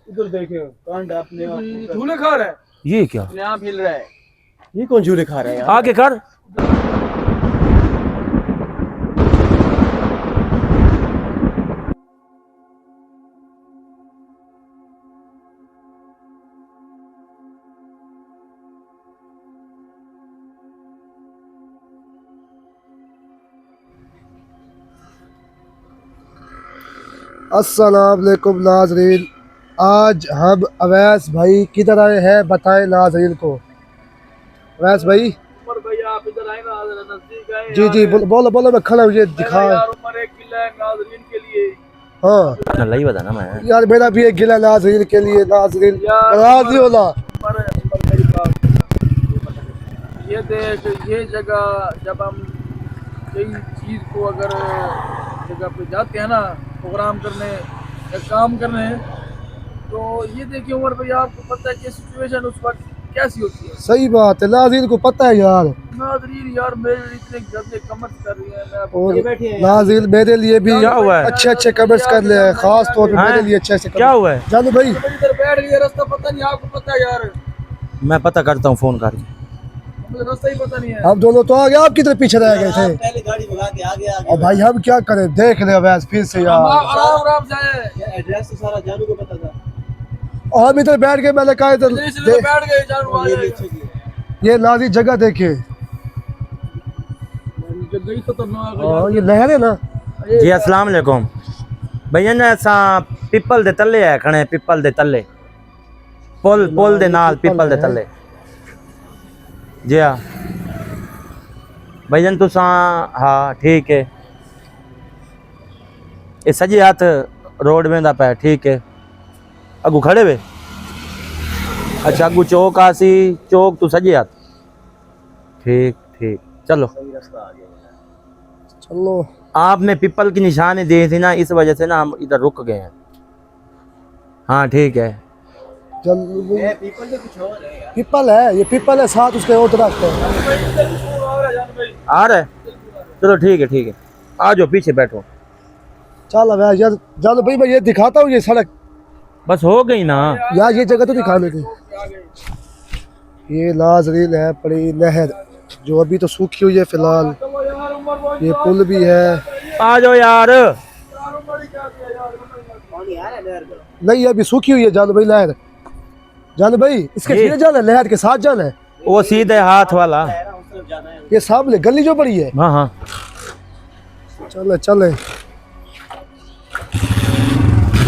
उधर देखे कांड अपने झूले खा रहा है। ये क्या? यहाँ हिल रहा है। ये कौन झूले खा रहा है यार? आगे कर। अस्सलाम वालेकुम नाज़रीन, आज हम अवैस भाई किधर आए हैं बताएं नाज़रीन को। अवैस भाई, उमर भाई आप इधर आए ना, नजदीक आए। जी जी बोलो बोलो, मैं खड़ा मुझे दिखा। यार उमर एक किला है नाज़रीन के लिए। हाँ अल्लाह ही बता ना मैं। यार, मेरा भी एक गिला नाज़रीन के लिए। नाज़रीन नाराज़ नहीं होना। उमर मेरी बात, ये देख, ये जगह जब हम कई चीज़ को अगर जगह पे जाते हैं ना प्रोग्राम करने या काम करने, तो ये देखिए उमर भाई आपको पता है कि सिचुएशन उस वक्त कैसी होती है। सही बात है, नाज़रीन को पता है यार। नाज़रीन यार मेरे इतने गंदे कमेंट्स कर रही हैं, मैं और नाज़रीन मेरे लिए भी क्या हुआ है? अच्छे अच्छे कमेंट्स कर ले, खास तौर पे मेरे लिए अच्छे अच्छे क्या हुआ है? जानू भाई। इधर बैठ गए, रास्ता पता नहीं, आपको पता है यार, मैं पता करता हूँ फोन करके। मतलब रास्ता ही पता नहीं है। हम दोनों तो आ गए, आप किधर पीछे रह गए थे? पहले गाड़ी भगा के आगे और भाई हम क्या करें, देख ले अवैस फिर से हम यार। आराम आराम से आए, एड्रेस तो सारा जानू को पता था। और हम इधर बैठ गए, मैंने कहा इधर इसलिए बैठ गए जानू आ जाएगा। ये नाज़रीन जगह देखे। जो गई खतरनाक है हाँ, ये लहर है ना। जी अस्सलाम वालेकुम भैया ने असा पिपल दे तले है खड़े, पिपल दे तले, पुल दे नाल पिपल दे तले। जी हाँ भैया तुसा, हाँ ठीक है। ये सजे हाथ रोड में दा पे, ठीक है। अगू खड़े वे, अच्छा अगू चौक आसी, चौक तू सजे हाथ, ठीक ठीक। चलो चलो, आपने पिपल की निशानी दी थी ना, इस वजह से ना हम इधर रुक गए हैं। हाँ ठीक है। पीपल से कुछ और है यार। पीपल है, ये पीपल है, साथ उसके और दरख्त है। आ रहा है, चलो ठीक है ठीक है, आ जाओ पीछे बैठो। चल अवैस यार, चलो भाई मैं ये दिखाता हूँ, ये सड़क बस हो गई ना यार, ये जगह तो दिखाने थी। ये नाज़रीन है बड़ी नहर, जो अभी तो सूखी हुई है फिलहाल। ये पुल भी है। आ जाओ यार। पानी आ रहा है नहर में। नहीं अभी सूखी हुई है जानू भाई लहर। जानू भाई इसके ये- सीधे जाना है, लहर के साथ जाना है। वो सीधे हाथ वाला। उस तरफ जाना है। ये सामने गली जो बड़ी है। हाँ हाँ चले चले,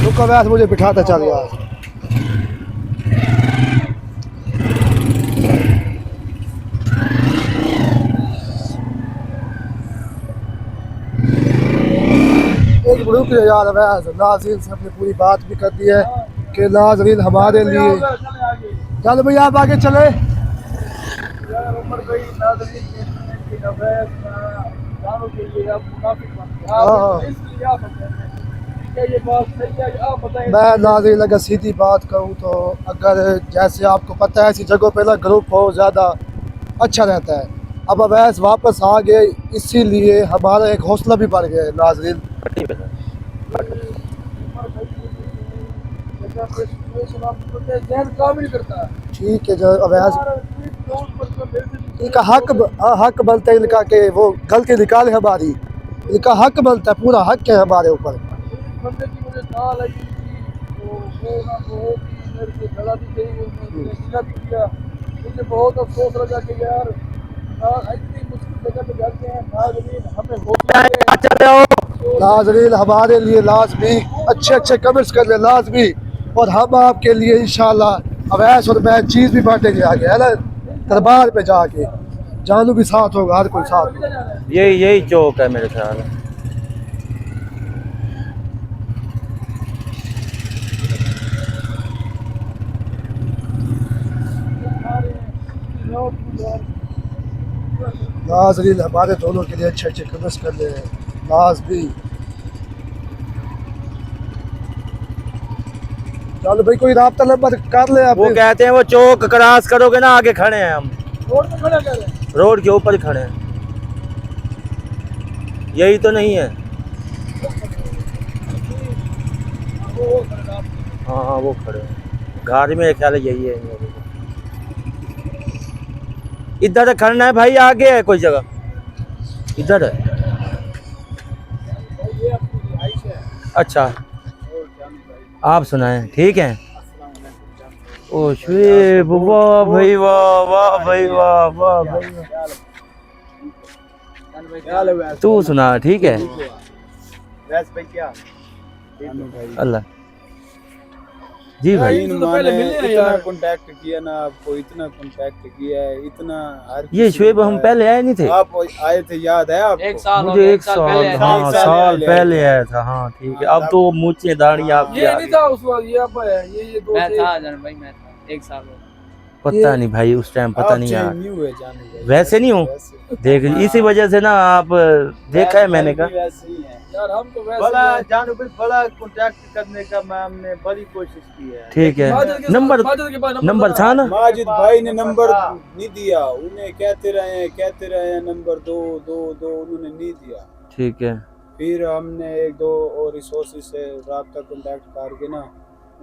रुक अवैस मुझे बिठाता चल यार। एक रुक जा यार अवैस, नाज़रीन से अपनी पूरी बात भी कर दी है कि नाज़रीन हमारे लिए। चल भाई आप आगे चले। यार उमर भाई नाज़रीन के अवैस जानू के लिए आप मुनाफिक बनते हैं। हाँ। इसलिए आप बताएं, क्या ये बात सही है? आप बताएं। मैं नाज़रीन अगर सीधी बात करूं तो अगर जैसे आपको पता है ऐसी जगहों पे ना ग्रुप हो ज़्यादा अच्छा रहता है। अब अवैस वापस आ गए, इसीलिए हमारा एक हौसला भी बढ़ गया है नाज़रीन। जहन काम नहीं करता। ठीक है, जो अवैस इनका हक बनता है इनका कि वो गलती निकाले हमारी। इनका हक बनता है, पूरा हक है हमारे ऊपर। बंदे की मुझे कॉल आई थी, तो वो ना वो भी मेरे को गला दी गई, मैंने गिला भी किया। मुझे बहुत अफसोस लगा कि यार इतनी मुश्किल जगह पे जाते हैं नाज़रीन, हमें हौसला दें। नाज़रीन हमारे लिए लाजमी अच्छे अच्छे कमेंट्स कर ले लाजमी, और हम आपके लिए इंशाल्लाह अवैस और मैं चीज़ भी बांटेंगे आगे, है ना। दरबार पे जाके जानू भी साथ होगा, हर कोई साथ होगा। यही चौक है मेरे ख्याल में। नाज़रीन हमारे दोनों के लिए अच्छे अच्छे कमेंट्स कर ले लाजमी। चलो भाई कोई राब्ता नंबर कर ले आप। वो कहते हैं वो चौक क्रॉस करोगे ना, आगे खड़े हैं हम, रोड पे खड़ा कर रहे हैं। रोड के ऊपर ही खड़े हैं। यही तो नहीं है? हाँ वो खड़े हैं घर में, ख्याल है यही है इन लोगों को। इधर खड़ना है भाई, आगे है कोई जगह, इधर है। अच्छा आप सुनाएं, ठीक है। ओ शुएब, वाह भाई वाह, वाह भाई वाह, वाह भाई वाह। तू सुना, ठीक है। वैसे भाई क्या अल्लाह जी भाई। इन तो पहले मिले हैं यार। कांटेक्ट किया ना आपको, इतना कांटेक्ट किया है, इतना हर ये शुएब हम पहले आए नहीं थे, आप आए थे, याद है आपको? एक साल हो मुझे गया, एक साल, पहले हाँ एक साल साल पहले पहले आया था। हाँ ठीक है, अब तो मूछे दाढ़ी आपकी ये आ नहीं गई। था उस वक्त, ये अब है, ये दो मैं से था जान भाई, मैं था एक साल हो पता नहीं भाई, उस टाइम पता आप नहीं यार, न्यू है जानू भाई, वैसे नहीं हूँ। वैसे। देख इसी वजह से ना आप देखा है मैंने कहा। वैसे ही है। यार हम तो वैसे बड़ा ही- जानू भाई, बड़ा कांटेक्ट करने का मैं हमने बड़ी कोशिश की है। ठीक है, माजिद के नंबर माजिद के पास नंबर था ना। माजिद भाई ने नंबर नहीं दिया, उन्हें कहते रहे नंबर दो दो दो, उन्होंने नहीं दिया। ठीक है, फिर हमने एक दो और रिसोर्सेज से राब्ता कांटेक्ट करके ना,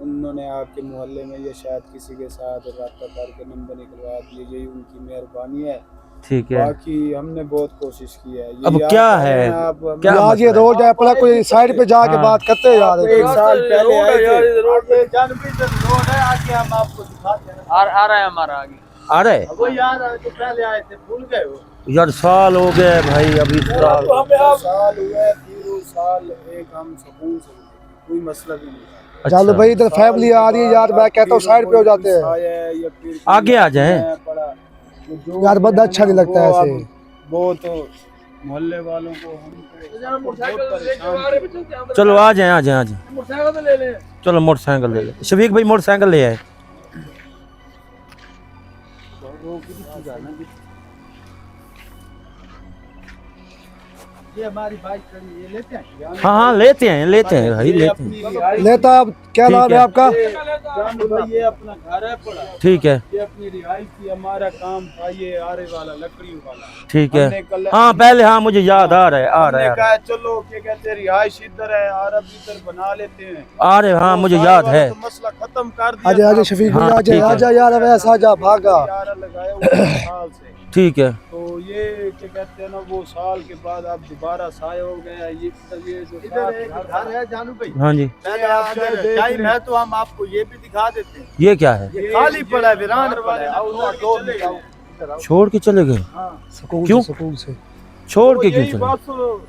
उन्होंने आपके मोहल्ले में या शायद किसी के साथ राब्ता करके नंबर निकलवा दिए, यही उनकी मेहरबानी है। ठीक है। बाकी हमने बहुत कोशिश की है। अब ये क्या आप है? हैं, आप क्या ये आगे मसला है? रोड है अपना, कोई साइड पे जाके हाँ। बात करते हैं यार। एक साल पहले आए थे। आगे जानू भाई तो रोड है, आगे हम आपको दिखाते हैं। आ रहा है हमारा आगे। आ रहे वो यार जो पहले आए थे भूल गए हो। यार, साल हो गए भाई, अभी साल। तो हमें आप साल हुए, तीनों साल एक हम सुकून से कोई मसला भी नहीं था। चलो अच्छा, भाई, इधर फैमिली आ रही है यार, मैं कहता हूँ साइड पे हो जाते हैं हैं। आगे आ जाएं। यार, बंदा अच्छा नहीं लगता है ऐसे। वो तो मोहल्ले वालों को हमको मोटरसाइकिल लेके आ रहे बच्चे से, हम चलो आ जाए, आ जाए, आ जाए। मोटरसाइकिल तो ले ले। चलो मोटरसाइकिल ले ले, शफीक भाई मोटरसाइकिल ले आए। ये हमारी बाइक खड़ी, ये लेते हैं। हाँ हाँ लेते हैं भाई, लेते हैं। लेता आप, क्या ठीक नाम है है। आपका? जानू भाई, ये अपना घर है पड़ा, ठीक है, ये अपनी रिहाइश की, हमारा काम था ये आरे वाला, लकड़ियों वाला। ठीक हमने है। कल- हाँ पहले, हाँ मुझे याद आ रहा है, आ रहा हमने है, कहा चलो क्या कहते हैं, रिहाइश इधर है, अरब इधर बना लेते हैं। आ रहे। हाँ तो मुझे सारे याद वाला है। तो मसला खत्म कर दिया। आजा आजा शफीक भाई, हाँ, आजा ठीक है। आजा यार, वैसा आजा, भागा। यार लगाए हुए साल से, ठीक है, तो ये क्या कहते हैं ना, वो साल के बाद आप दोबारा साय हो गया। ये जो इधर एक घर है जानू भाई, हाँ जी। पहले ये आप अगर देख टाइम लें। है तो हम आपको ये भी दिखा देते हैं। ये क्या है? ये खाली पड़ा है, वीरान पड़ा है। आओ उधर दो निकाओ, इधर आओ। छोड़ के चले गए? सुकून क्यों? से, सुकून से। छोड़ के तो क्यों यही चले? बात सुनो,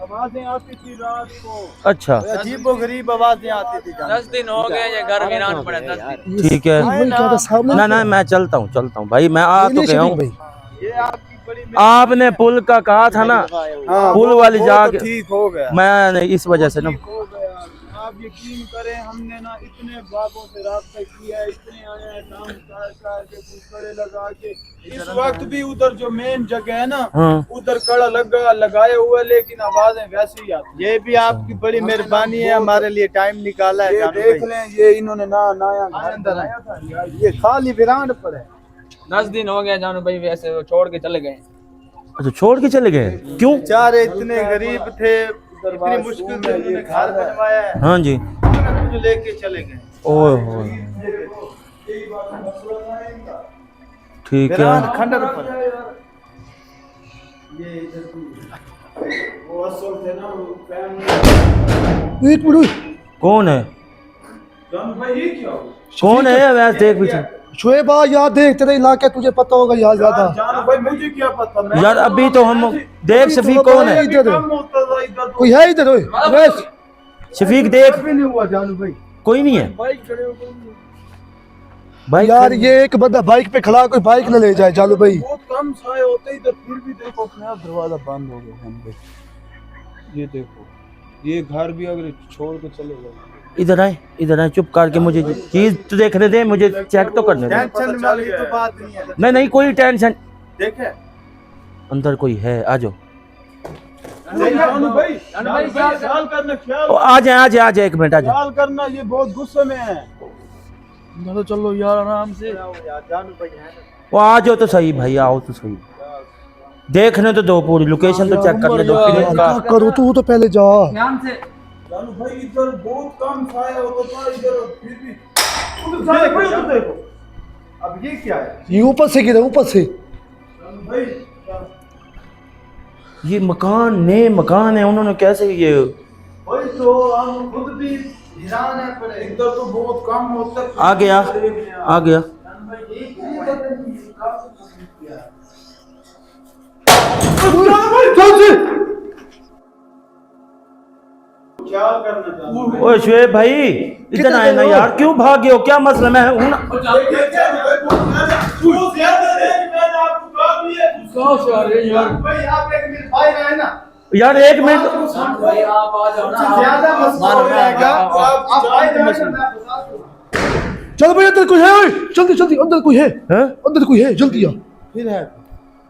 आवाजें आती थी रात को। अच्छा अजीबो गरीब आवाजें आती थी जानू 10 दिन हो गए ये घर वीरान पड़ा, 10 दिन। ठीक है। वही क्या था सामने? ना ना मैं चलता हूँ भाई, मैं आ ये तो नहीं गया शफीक हूँ। भाई, ये आपकी बड़ी आपने पुल का कहा था ना, हाँ, पुल वो- वाली वो जाके तो ठीक हो गया। मैं इस वजह से ना, ठीक हो गया। आप यकीन करें, हमने ना इतने बागों से रास्ता किया, इतने आए हैं काम कर के, कुकड़े लगा के। इस वक्त भी उधर जो मेन जगह है ना, हाँ उधर कड़ा लगाए हुए, लेकिन आवाजें वैसे ही आती। ये भी आपकी बड़ी मेहरबानी है, हमारे लिए टाइम निकाला है ये जानू देख भाई। लें, ये इन्होंने नया घर बनाया था। ये खाली वीरान पड़ा है। 10 दिन हो गया जानू भाई, वैसे वो छोड़ के चले गए। अच्छा छोड़ के चले गए क्यों? बेचारे इतने गरीब थे, इतनी मुश्किल से उन्होंने घर बनवाया है, हाँ जी। जो लेके चले गए। ओए होए, ठीक वीरान है। खंडर पड़ा है। वो असल थे ना, वो फैमिली। एक मिनट, कौन है? जानू भाई, ये क्या हुआ? कौन है? वैसे देख पीछे। शुएब आ, यार देख, तेरे इलाके तुझे पता होगा यार ज्यादा। जानू भाई, मुझे क्या पता। मैं यार अभी तो हम देख, शफीक कौन है? इधर कम होता था इधर तो। कोई है इधर? ओए, वैस शफीक देख, भी नहीं हुआ जानू भाई। कोई नहीं है बाइक खड़े हो गए। भाई। यार, ये एक बंदा बाइक पे खड़ा, कोई बाइक न ले जाए जानू भाई। बहुत कम साए होते इधर, फिर भी देखो अपने आप दरवाजा बंद हो गया। हम देखो, ये देखो, ये घर भी अगर छोड़ के चले गए। इधर आए, चुप करके मुझे चीज तो देखने दे, मुझे चेक तो करने दे। टेंशन वाली तो बात नहीं है। नहीं नहीं कोई टेंशन, देखे अंदर कोई है, आ जाओ। जानू भाई, ख्याल करना, ओ, आ जाए, एक मिनट आ जाए। ख्याल करना, ये बहुत गुस्से में है। तो चलो यार आराम से। जानू भाई है ना। वो आ जाओ तो सही भाई, आओ तो सही, देखने तो दो, पूरी लोकेशन तो चेक करने दो। फिर यार, इनका क्या करूँ, तू तो पहले जा। ध्यान से जानू भाई इधर बहुत कम साया होता था इधर, फिर भी देखो अब ये क्या है? ये ऊपर से गिरा, ऊपर से। जानू भाई ये मकान नए मकान है, उन्होंने कैसे ये वही तो हम खुद भी हैरान है, पर इधर तो बहुत कम होता है। आ गया आ गया। क्या करना चाहते हो? ओए शुएब भाई इधर आए ना यार, क्यों भाग गए हो? क्या मसला? मैं हूं ना। कहाँ से आ रहे हैं यार? भाई आप एक मिनट भाई रहे ना, यार एक मिनट, भाई आप आ जाओ ना। ज्यादा मसला हो जाएगा। आप भाई रहे ना, मैं बता दूंगा। चल भाई अंदर कोई है, ओए, जल्दी जल्दी अंदर कोई है, हैं? अंदर कोई है, जल्दी आ। फिर है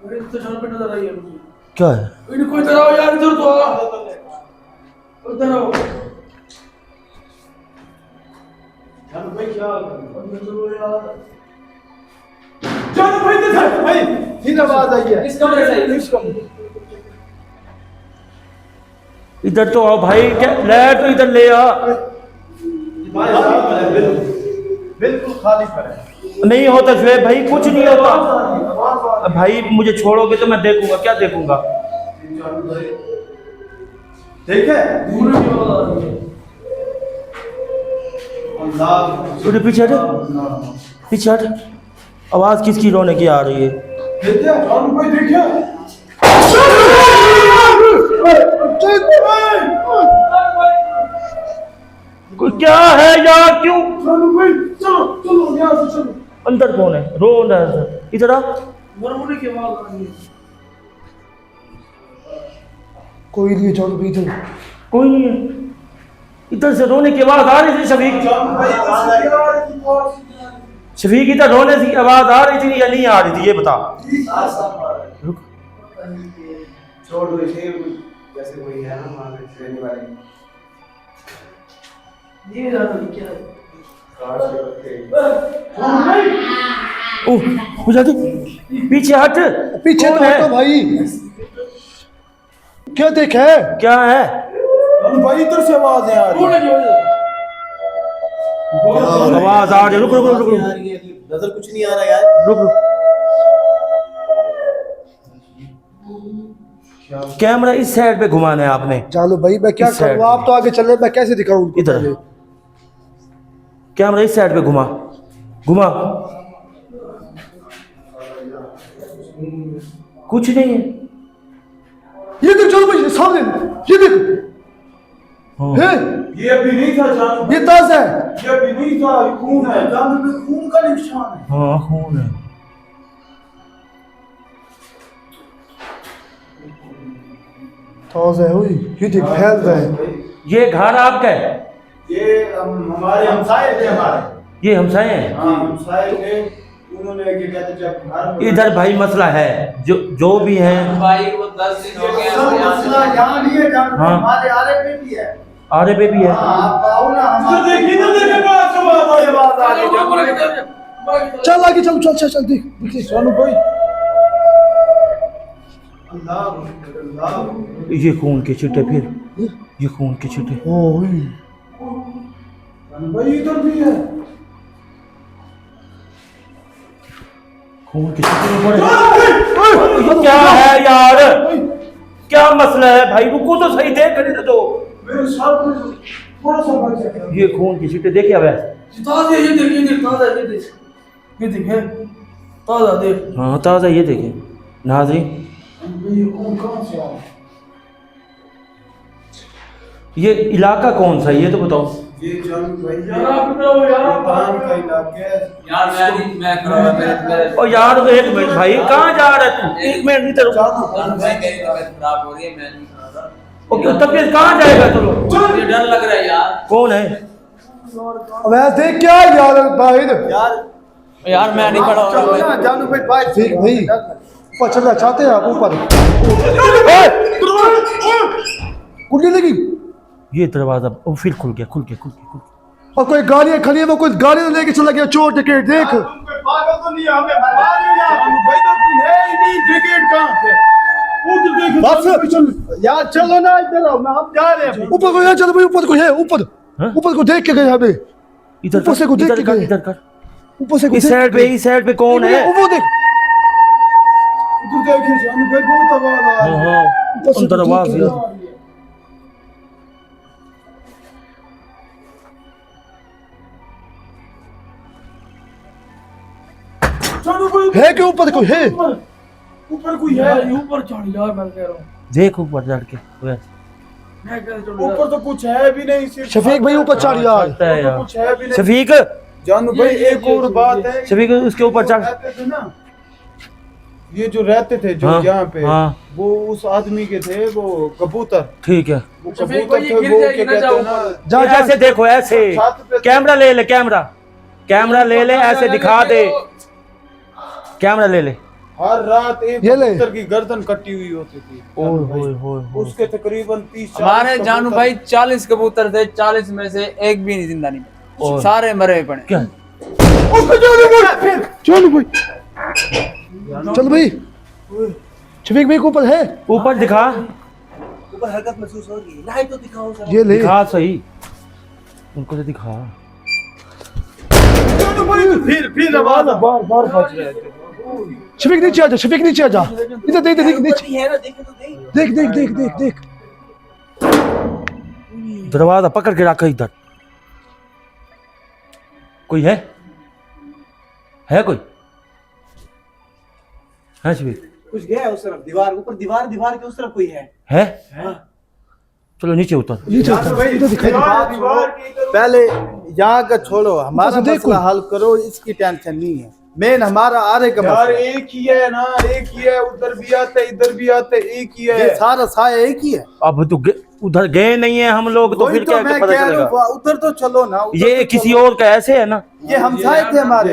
मेरे तो जान पे नजर आई है मुझे। क्या है? इनको इधर आओ यार, इधर तो आओ, इधर आओ। जानू भाई क्या करना? अंदर चलो यार। जानू भाई इधर भाई, फिर आवाज आई है। इस कमरे से आई। इस कमरे। इधर तो आओ भाई, क्या लाइट तो इधर ले आ। भाई साहब है, बिल्कुल बिल्कुल खाली पर है। नहीं होता शुएब भाई, कुछ नहीं होता भाई। मुझे छोड़ोगे तो मैं देखूंगा, क्या देखूंगा? ठीक है पूरे की आवाज आ रही है। अल्लाह थोड़े पीछे हट, पीछे हट। आवाज किसकी रोने की आ रही है? देखिए जानू भाई देखिए। कोई क्या है यार? क्यों? जानू भाई चलो चलो यहाँ से चलो। अंदर कौन है? रो रहा है। इधर आ। मरमुड़ी की आवाज आ रही है। कोई नहीं, चलो भी इधर। कोई नहीं है। इधर से रोने की आवाज आ रही थी शफीक। जानू भाई शफीक इधर रोने की आवाज आ रही थी या नहीं आ रही थी, ये बता। रुक। छोड़ दो इसे, जैसे कोई है ना वहाँ पे रहने वाले। ये जानो क्या है? ओह बुझा दे, पीछे हट। पीछे कौन तो है? हटो भाई। क्या देखा है? क्या है? जानू भाई इधर से आवाज आ रही है। रोने की वजह से। आवाज आ रही है। रुक रुक रुक रुक नजर कुछ नहीं आ रहा यार। रुक रुक। कैमरा इस साइड पे घुमाना है आपने। जानो भाई मैं क्या इस साइड करूँ, आप तो आगे चल रहे, मैं कैसे दिखाऊं उनको? इधर। पहले? कैमरा इस साइड पे घुमा, घुमा। कुछ नहीं है। ये देख चलो भाई, सामने ये देख। हाँ। है ये अभी नहीं था जानू, ये ताज़ा है। ये अभी नहीं था, ये खून है। जानू में खून का निशान है। हाँ खून है। ताज़ा है, ओए ये देख फैल रहा है। ये घर आपका है? ये हमारे हमसाए थे हमारे। ये हमसाए हैं? हाँ हमसाए थे, उन्होंने क्या कहते जब घर इधर भाई मसला है, जो भी है। भाई वो 10 दिन हो गए सब मसला यहाँ नहीं है जानू, हाँ। हमारे आरे पे भी है। आरे पे भी है। हाँ आप आओ ना, इधर देखिए, इधर देखिए, बात से बात आ रही है, बात आ रही है। ऊपर की तरफ। चल आगे चल, चल चल चल देख देख। जानू भाई अल्लाह अल्लाह। ये खून के छिटे, फिर ये खून के छिटे। ओए जानू भाई इधर भी है। खून के छिटे पड़े। ये क्या है यार? क्या मसला है भाई? रुको तो सही, देख कर दो। मेरे साथ में थोड़ा सा बच गया। ये खून के छिटे देखे अब? ताज़ा है, ये देख, ये देख, ताज़ा है, ये देख, ये देख है, ताज़ा देख। हाँ ताज़ा, ये देखे नाज़रीन। ये खून कहाँ से आया? ये इलाका कौन सा है ये तो बताओ। ये जानू भाई यार आप इधर आओ यार, आप पान का इलाका है। यार मैं खड़ा हुआ मेरे और यार एक मिनट भाई, कहाँ जा रहा है तू? एक मिनट इधर रुक। जान भाई मेरी तबीयत खराब हो रही है, मैं नहीं खा रहा। ओके तबीयत कहाँ जाएगा? चलो। मुझे डर लग रहा है यार। कौन है? अबे देख क्या यार भाई। यार मैं नहीं खड़ा हो चलो रहा। ना जानू भाई बाहर देख भाई, ऊपर चलना चाहते हैं आप? ऊपर कुंडी लगी ये दरवाजा ओ फिर खुल गया, खुल गया, खुल गया, खुल गया। और कोई गाड़ियां खड़ी है, वो कोई गाड़ी में लेके चला गया चोर टिकट। देख कोई पागल तो नहीं है, हमें भरवा रहे हो यार। जानू भाई तो है ही नहीं, टिकट कहाँ से? बस यार चलो ना इधर आओ ना, हम जा रहे हैं। ऊपर को, चलो भाई, ऊपर को है, ऊपर हाँ? ऊपर को देख के गए हमें, इधर ऊपर से को देख के गए, इधर कर। ऊपर से को इस देख साइड के पे, गए। इस साइड पे कौन है? वो देख, उधर देखिए जानू भाई, बहुत आवाज आ रही है। हाँ ऊपर से अंदर को आवाज देख के है। गए। जानू भाई है कि ऊपर को है? ऊपर कोई है। ऊपर चढ़ यार, मैं कह रहा हूँ। देख ऊपर चढ़ के वैसे। मैं कह रहा हूँ ऊपर तो कुछ है भी नहीं, सिर्फ शफीक भाई ऊपर चढ़ यार। चढ़ता है यार। कुछ है भी नहीं। शफीक, जानू भाई एक और बात है, शफीक उसके ऊपर चढ़। रहते थे ना, ये जो रहते थे जो हाँ, यहाँ पे, हाँ। वो उस आदमी के थे, वो कबूतर, ठीक है, वो शफीक कबूतर भाई, थे, गिर वो जाएगी क्या ना, कहते जाओ हैं ना, ऊपर। जा जा ऐसे देखो, ऐसे छत पे थे। कैमरा ले ले, कैमरा कैमरा ले ले, ऐसे दिखा दे, कैमरा ले ले। हर रात एक ये ले। कबूतर की गर्दन कटी हुई होती थी। जानू भाई। ओए उसके तकरीबन 30-40 हमारे जानू कबूतर- भाई 40 कबूतर थे, 40 में से एक भी नहीं जिंदा नहीं और- बचा। सारे मरे पड़े। क्या? चलो भाई, चल भाई, शफीक भाई के ऊपर है, ऊपर दिखा, ये ले। दिखा सही उनको तो दिखा। जानू भाई तो फिर आवाज बार बार बज रहे थे। शफीक नीचे आ जा, शफीक नीचे आ जा, इधर देख देख नीचे, देख देख देख देख देख। दरवाजा पकड़ के रखा इधर। कोई है कोई? है शफीक? कुछ गया है उस तरफ, दीवार ऊपर, दीवार के उस तरफ कोई है। चलो नीचे उतर। नीचे उतर, इधर दिखाई दे। पहले यहाँ का छोड़ो, हमारा ऊपर से देखो। मसला हल करो, इसकी टेंशन नहीं है। मेन हमारा आरे का यार मसला एक ही है ना, एक ही है, उधर भी आते इधर भी आते, एक ही ये है। सारा साया एक ही है। अब तो उधर गए नहीं है हम लोग, तो वही फिर तो क्या मैं पता कह रहा चलेगा? हूँ, उधर तो चलो ना, उधर ये तो किसी चलो। और का ऐसे है ना। ये हमसाए थे हमारे।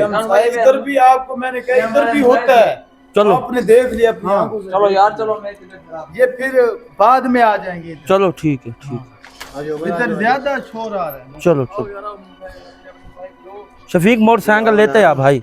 इधर भी आपको मैंने कहा इधर भी होता है। चलो आपने देख लिया अपनी आंखों से। चलो यार, चलो मैं इतने खराब। ये फिर बाद में आ जाएंगे इधर। चलो ठीक है, ठीक इधर ज्यादा शोर आ रहा है। चलो चलो। शफीक मोटरसाइकिल लेते हैं भाई।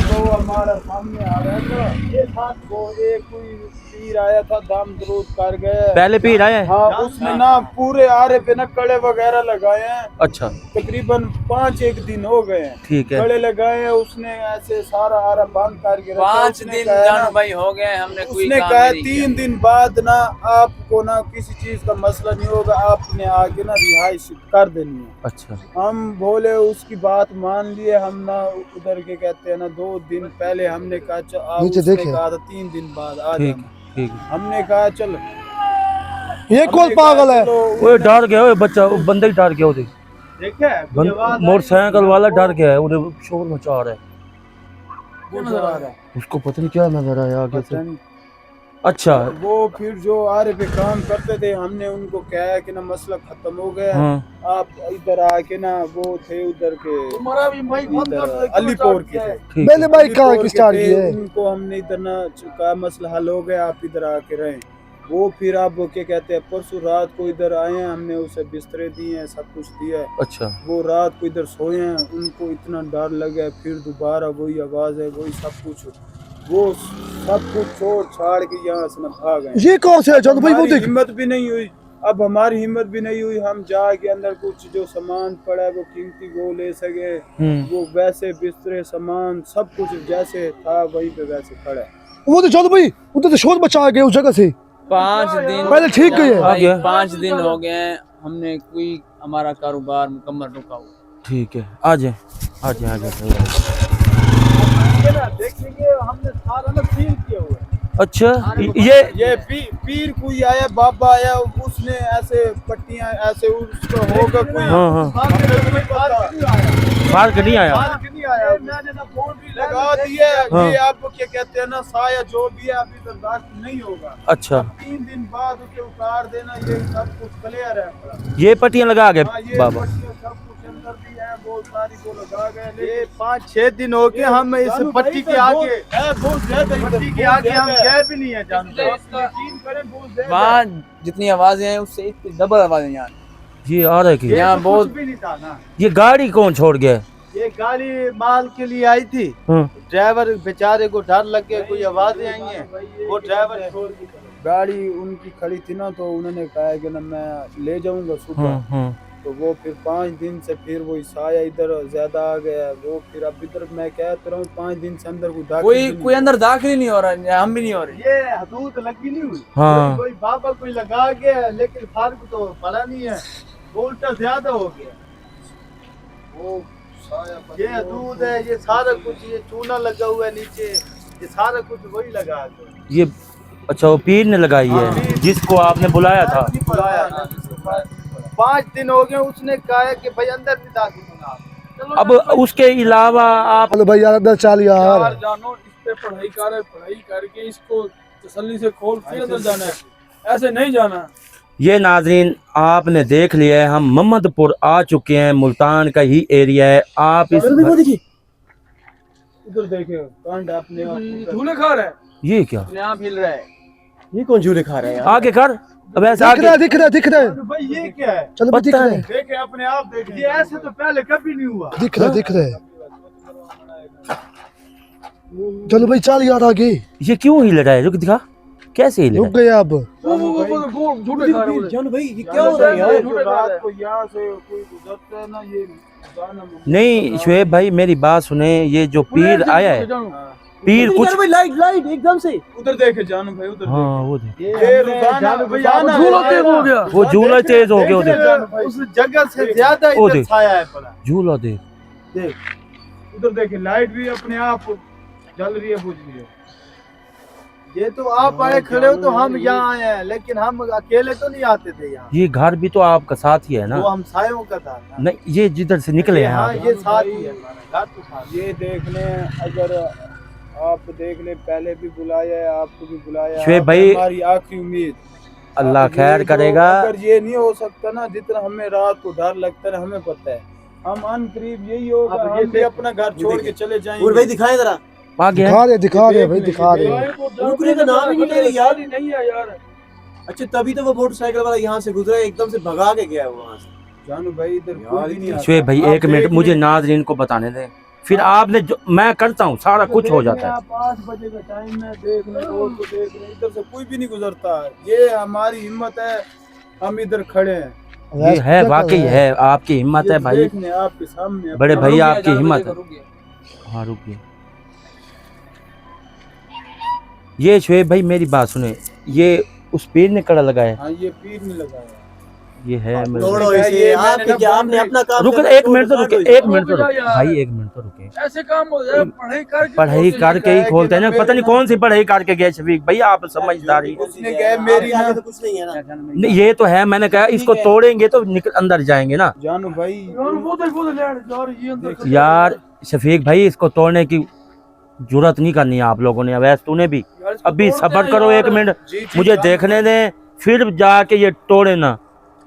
तो हमारा सामने आ रहा था, ये साथ वो एक कोई पीर आया था, दाम दरूद कर गए। पहले पी रहे हैं। हाँ, उसने ना पूरे आरे पे ना कड़े वगैरह लगाए हैं। अच्छा तकरीबन 5-1 दिन हो गए हैं। ठीक है। कड़े लगाए हैं, उसने ऐसे सारा आरा बंद करके रखा। 5 उसने दिन कहा जानू ना- भाई हो गए, हमने कोई उसने काम कहा नहीं किया। 3 दिन बाद ना आपको ना किसी चीज का मसला नहीं होगा, आपने आगे ना रिहाइश कर देनी है। अच्छा हम बोले उसकी बात मान लिए, हम ना उधर के कहते हैं ना 2 दिन पहले हमने कहा चल आप, नीचे उसने देखे। कहा था 3 दिन बाद आ ठीक जाना। ठीक है। हमने कहा चल, ये कौन पागल है? ओए डर गया, ओए बच्चा, वो बंदा ही डर गया। वो देख, देखा है? कोई आवाज आई? मोटरसाइकिल वाला डर गया है, उन्हें शोर मचा रहा है। वो नजर आ रहा है। उसको पता नहीं क्या नजर आया आगे पता से। नहीं। अच्छा वो फिर जो आरे पे काम करते थे, हमने उनको कहा कि ना मसला खत्म हो गया, हाँ आप इधर आके ना, वो थे उधर के हमारा भी माइक बंद कर दो, इधर अलीपुर के थे। ठीक मैंने है। भाई कहाँ अलीपुर की के स्टार्ट थे, की है? उनको हमने इधर ना का मसला हल हो गया, आप इधर आके रहें। वो फिर आप क्या कहते हैं, परसों रात को इधर आए हैं, हमने उसे बिस्तरे दिए हैं, सब कुछ दिया है। अच्छा वो रात को इधर सोए हैं, उनको इतना डर लगा, फिर दोबारा वही आवाज है, वही सब कुछ, वो सब कुछ छोड़ छाड़ के यहाँ से न भाग गए। ये कौन से है? चलो भाई वो हमारी देख। हिम्मत भी नहीं हुई, अब हमारी हिम्मत भी नहीं हुई, हम जाके अंदर कुछ जो सामान पड़ा है वो कीमती वो ले सके। वो वैसे बिस्तरे सामान सब कुछ जैसे था वहीं पे वैसे खड़ा है। वो तो चलो भाई, उधर तो शोर मचा गए उस जगह से। 5 दिन पहले ठीक गए हैं। भाई, आ गया। 5 दिन हो गए हैं, हमने कोई हमारा कारोबार मुकम्मल रुका हुआ। ठीक है, आ जाए आ जाए आ जाए। देखेंगे हमने सारा ना फील किया हुआ है। अच्छा ये पीर कोई आया, बाबा आया, उसने ऐसे पट्टियां ऐसे उसको होगा कोई। हाँ हाँ बाहर के नहीं आया। नहीं आया, मैंने ना बाउंड्री लगा दी है। हाँ। ये आपको क्या कहते हैं ना, साया जो भी है अभी बर्दाश्त नहीं होगा। अच्छा 3 दिन बाद उसे उतार देना, ये सब कुछ क्लियर है। ये पट्टियां लगा गए हाँ, ये बाबा। पट्टियां सब कुछ अंदर भी है, बहुत सारी वो लगा गए। ये 5-6 दिन हो गए हम इस पट्टी के आगे, बहुत ज्यादा पट्टी के आगे हम गए भी नहीं है। जानते हो? यकीन करें, बहुत ज्यादा। वहाँ जितनी आवाजें हैं उससे इतनी डबल आवाजें यहाँ। ये आ रहा है कि यहाँ कुछ बहुत भी नहीं था ना। ये गाड़ी कौन छोड़ गया है? ये गाड़ी माल के लिए आई थी, ड्राइवर बेचारे को डर लग गया, कोई आवाजें आई हैं, वो ड्राइवर छोड़ के गाड़ी उनकी खड़ी थी ना, तो उन्होंने कहा कि ना मैं ले जाऊंगा सुबह। तो वो फिर 5 दिन से फिर वो साया इधर ज्यादा आ गया, वो फिर अब इधर मैं कहता रहा हूँ 5 दिन से अंदर कोई अंदर दाखिल ही नहीं हो रहा है, हम भी नहीं हो रहे। ये हदूद लगी नहीं हुई। हाँ। कोई बाबा कोई लगा गया, लेकिन फर्क तो पड़ा नहीं है, उल्टा ज्यादा हो गया। वो ये हदूद है, ये सारा कुछ, ये चूना लगा हुआ है नीचे, ये सारा कुछ वही लगा है। ये अच्छा वो पीर ने लगाई है जिसको आपने बुलाया था। 5 दिन हो गए, उसने कहा है कि भाई अंदर नहीं दाखिल होना। अब उसके अलावा आप चलो भाई यार अंदर चल यार। यार जानो, इस पे पढ़ाई करके इसको तसल्ली से खोल, फिर अंदर जाना है, ऐसे नहीं जाना। ये नाजरीन आपने देख लिया है, हम मोहम्मदपुर आ चुके हैं, मुल्तान का ही एरिया है। आप इस उधर देखे कांड अपने झूले खा रहा है, ये क्या अपने आप हिल रहा है। ये कौन झूले खा रहे हैं यार? आगे कर, अब ऐसे दिख रहा आगे है दिख रहा है। भाई ये क्या है? चलो भाई दिख रहा है देखे अपने आप देखे, ये ऐसे तो पहले कभी नहीं हुआ। दिख रहा है। चलो भाई चल यार आगे। ये क्यों हिल रहा है? रुक दिखा कैसे हिल रुक रहा है। गए अब। वो झूले खा रहा है। जान भाई ये क्या हो रहा है यार? झूले खा रहा है। रात को यहाँ से कोई गुजरता है ना, ये गाना नहीं शुएब भाई मेरी बात सुने, ये जो पीर आया है, पीर कुछ भाई लाइट एकदम से उधर देखे जानू भाई, उधर हाँ वो देख, ये रोजाना झूला तेज हो गया। वो झूला तेज हो गया। वो देख उस जगह से ज्यादा वो इधर देख। छाया है पड़ा। झूला देख। देख उधर देखे लाइट भी अपने आप जल रही है, बुझ रही है। ये तो आप आए खड़े हो तो हम यहाँ आए हैं, लेकिन हम अकेले तो नहीं आते थे यहाँ। ये घर भी तो आपका साथ ही है ना? वो हम सायों का था ना। नहीं ये जिधर से निकले हैं हाँ आप। ये साथ ही है हमारा, घर तो साथ ही है। ये देखने अगर आप देख ले, पहले भी बुलाया है, आपको भी बुलाया है, शुएब आप भाई, हमारी आखिरी उम्मीद। अल्लाह अब खैर ये करेगा। अगर ये नहीं हो सकता ना, जितना हमें रात को डर लगता है हमें पता है, हम अन करीब यही होगा, अब हम ये भी अपना घर छोड़ के चले और जाएंगे। भाई दिखाए जरा। आगे है। दिखा रहे भाई दिखा रहे। रुकने का नाम ही नहीं ले रही यार। नहीं है यार। अच्छा तभी तो वो मोटरसाइकिल वाला यहाँ से गुजरा, एकदम से भगा के गया है वहाँ से। जानू भाई इधर कोई भी नहीं आता। शुएब भाई आप एक मिनट देख मुझे ले। नाज़रीन को बताने दें, फिर आपने जो मैं करता हूँ सारा कुछ हो जाता है। आप 8 बजे का टाइम है, देख ले रोड को देख ले, इधर से कोई भी नहीं गुजरता। ये हमारी हिम्मत है, हम इधर खड़े हैं। ये है वाकई है, आपकी हिम्मत ये है भाई, देखने आपके सामने बड़े अपना- भाई रुक गया, आपकी जान हिम्मत बजे है। का रुक गया। हाँ रुक गया। ये शुएब भाई मेरी बात सुने, ये उस पीर ने कड़ा लगाया है, हाँ ये पीर नहीं लगाया। ये है मेरे- तोड़ो इसे, ये आपने मैंने क्या ना आपने अपना काम रुक करना, एक मिनट तो तोड़ रुके, दो एक मिनट तो रुक जा रुके यार। भाई, एक मिनट तो रुके। ऐसे काम हो जाए, पढ़ाई करके पढ़ाई कोशिश करके ही खोलते हैं ना, पता नहीं कौन सी पढ़ाई करके गए शफीक भाई, आप समझदारी। उसने कहा मेरी आगे ना, तो कुछ नहीं है ना। नहीं, ये तो है, मैंने कहा इसको तोड़ेंगे तो निकल अंदर जाएंगे ना जानू भाई यार वो देख यार, ये अंदर यार। शफीक भाई इसको तोड़ने की जरूरत नहीं करनी है आप लोगों ने, अवैस तूने भी यार, इसको अभी तोड़ते सब्र हैं करो यार। एक मिनट, जी, मुझे जानू देखने दें, फिर जाके ये तोड़े ना।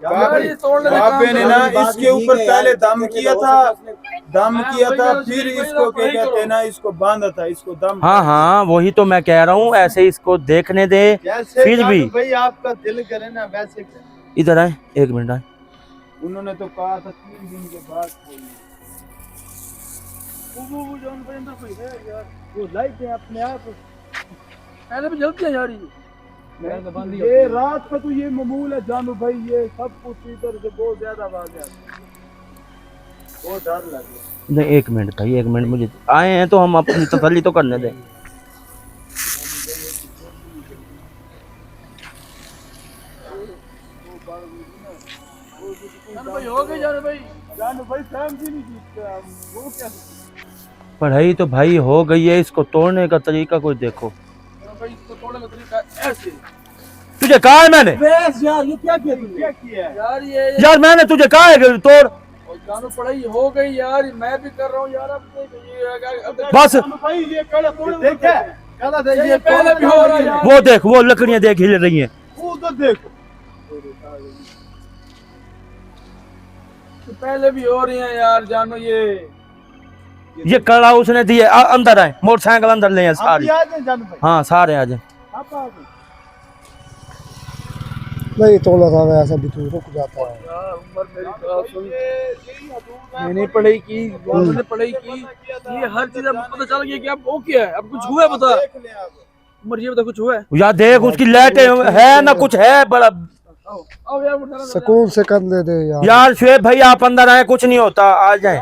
यार ये तोड़ने का बाबे काम ने करो। ना बात इसके ठीक ऊपर है यार, पहले दम देखने किया का था, हो सकता दम हाँ, किया भाई था, यार, फिर भाई इसको यार, क्या पढ़ाई कहते हैं करो। ना, इसको बांधा था, इसको दम। हाँ हाँ वही तो मैं कह रहा हूँ, ऐसे इसको देखने दे। जैसे फिर भी- जानू भाई आपका दिल करे ना वैसे करे। इधर आए, एक मिनट आए। उन्होंने तो कहा था 3 दिन के बाद खोलना। वो जान भाई अंदर कोई है यार, वो लाइट है अपने आप। पहले भी जलती है यार ये। ये रात का तो ये मामूल है जानू भाई, ये सब कुछ इधर से बहुत ज्यादा आ गया, बहुत डर लग गया। नहीं एक मिनट भाई, एक मिनट, मुझे आए हैं तो हम अपनी तसल्ली तो करने दें। जान भाई हो गई जान भाई। जानू भाई टाइम भी नहीं जीतते हम, वो क्या पढ़ाई तो भाई हो गई है, इसको तोड़ने का तरीका कोई देखो। जान भाई इसको तोड़ने का तरीका ऐसे। तुझे कहा है मैंने, बस यार ये क्या किया तुमने? क्या किया है? यार ये यार मैंने तुझे कहा है कि तोड़। और जानू पढ़ाई हो गई यार, मैं भी कर रहा हूँ यार। अब अब बस जानू भाई ये कड़ा तोड़ देखे कला दे, ये पहले भी हो रहा है यार। वो देख, वो लकड़ियां देख हिल रही हैं। उधर देखो, पहले भी हो रही है यार जानू। ये कड़ा उसने दिए, अंदर आए, मोटरसाइकिल अंदर ले आए आप सारे। याद है जानू भाई? हाँ सारे आ जाए। आप आ गए। नहीं तोला था वैसा भी तू रुक जाता है। यार उम्र मेरी बात सुन, मैंने पढ़ाई की, मैंने पढ़ाई की, ये हर चीज अब पता चल गया कि अब वो क्या है, अब कुछ हुआ है बता उम्र, ये बता कुछ हुआ है? यार देख उसकी लाइट है ना कुछ है बड़ा। आओ आओ यार, उठा लो। सुकून से कर ले दे यार। यार शुएब भाई आप अंदर आए, कुछ नहीं होता, आ जाए।